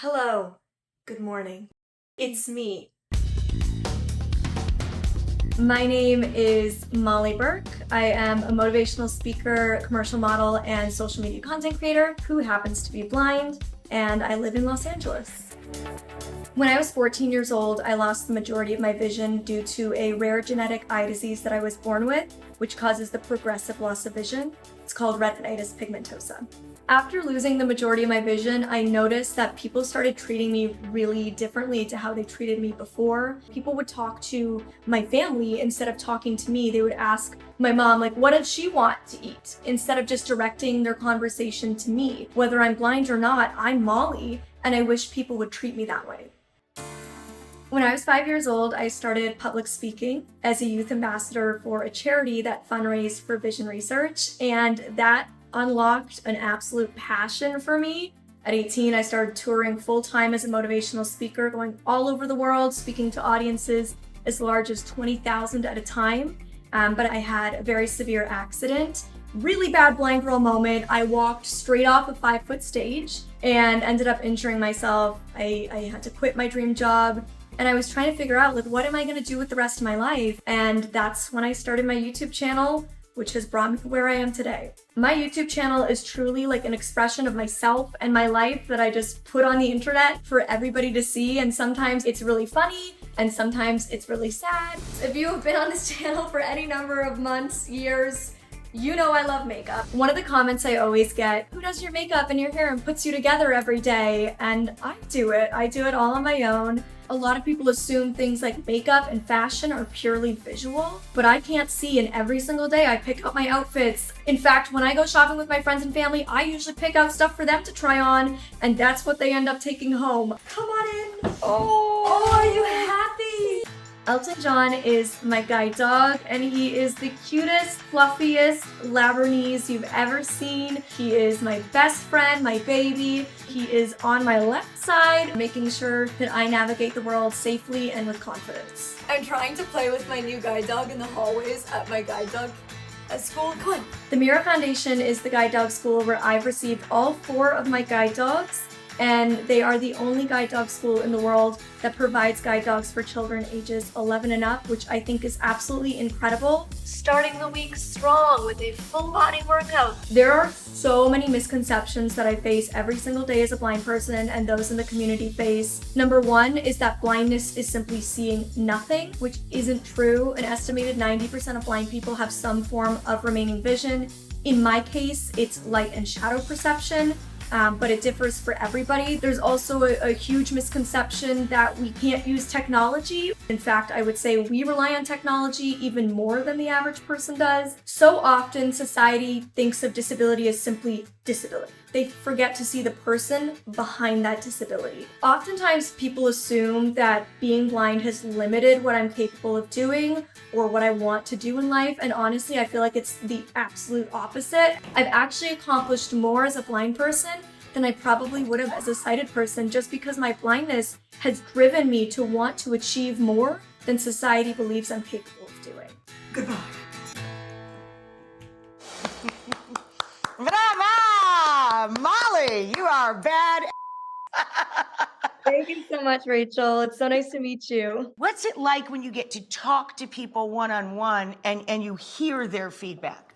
Hello, good morning. It's me. My name is Molly Burke. I am a motivational speaker, commercial model, and social media content creator who happens to be blind, and I live in Los Angeles. When I was 14 years old, I lost the majority of my vision due to a rare genetic eye disease that I was born with, which causes the progressive loss of vision. It's called retinitis pigmentosa. After losing the majority of my vision, I noticed that people started treating me really differently to how they treated me before. People would talk to my family instead of talking to me. They would ask my mom, like, what does she want to eat? Instead of just directing their conversation to me. Whether I'm blind or not, I'm Molly, and I wish people would treat me that way. When I was 5 years old, I started public speaking as a youth ambassador for a charity that fundraised for vision research, and that unlocked an absolute passion for me. At 18, I started touring full-time as a motivational speaker, going all over the world, speaking to audiences as large as 20,000 at a time. But I had a very severe accident, really bad blind girl moment. I walked straight off a 5-foot stage and ended up injuring myself. I had to quit my dream job. And I was trying to figure out, like, what am I going to do with the rest of my life? And that's when I started my YouTube channel, which has brought me to where I am today. My YouTube channel is truly like an expression of myself and my life that I just put on the internet for everybody to see. And sometimes it's really funny and sometimes it's really sad. If you have been on this channel for any number of months, years, you know I love makeup. One of the comments I always get, who does your makeup and your hair and puts you together every day? And I do it. I do it all on my own. A lot of people assume things like makeup and fashion are purely visual, but I can't see, and every single day I pick out my outfits. In fact, when I go shopping with my friends and family, I usually pick out stuff for them to try on, and that's what they end up taking home. Come on in. Oh, are you happy? Elton John is my guide dog, and he is the cutest, fluffiest Labradorese you've ever seen. He is my best friend, my baby. He is on my left side, making sure that I navigate the world safely and with confidence. I'm trying to play with my new guide dog in the hallways at my guide dog at school. Come on. The Mira Foundation is the guide dog school where I've received all 4 of my guide dogs, and they are the only guide dog school in the world that provides guide dogs for children ages 11 and up, which I think is absolutely incredible. Starting the week strong with a full body workout. There are so many misconceptions that I face every single day as a blind person and those in the community face. Number 1 is that blindness is simply seeing nothing, which isn't true. An estimated 90% of blind people have some form of remaining vision. In my case, it's light and shadow perception. But it differs for everybody. There's also a huge misconception that we can't use technology. In fact, I would say we rely on technology even more than the average person does. So often society thinks of disability as simply disability. They forget to see the person behind that disability. Oftentimes people assume that being blind has limited what I'm capable of doing or what I want to do in life, and honestly I feel like it's the absolute opposite. I've actually accomplished more as a blind person than I probably would have as a sighted person, just because my blindness has driven me to want to achieve more than society believes I'm capable of doing. Goodbye. Brava! Molly, you are bad. Thank you so much, Rachel. It's so nice to meet you. What's it like when you get to talk to people one-on-one and you hear their feedback?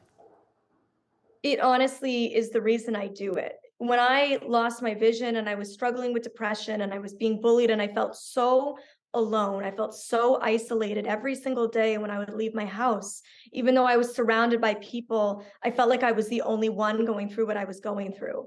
It honestly is the reason I do it. When I lost my vision and I was struggling with depression and I was being bullied and I felt so alone, I felt so isolated every single day when I would leave my house. Even though I was surrounded by people, I felt like I was the only one going through what I was going through.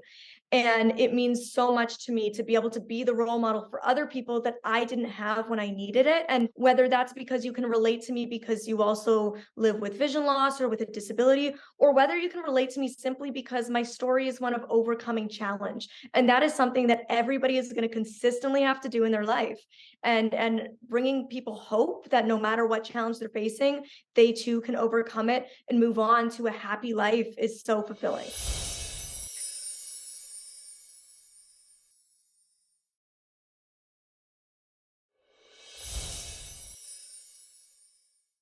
And it means so much to me to be able to be the role model for other people that I didn't have when I needed it. And whether that's because you can relate to me because you also live with vision loss or with a disability, or whether you can relate to me simply because my story is one of overcoming challenge. And that is something that everybody is going to consistently have to do in their life. And bringing people hope that no matter what challenge they're facing, they too can overcome it and move on to a happy life is so fulfilling.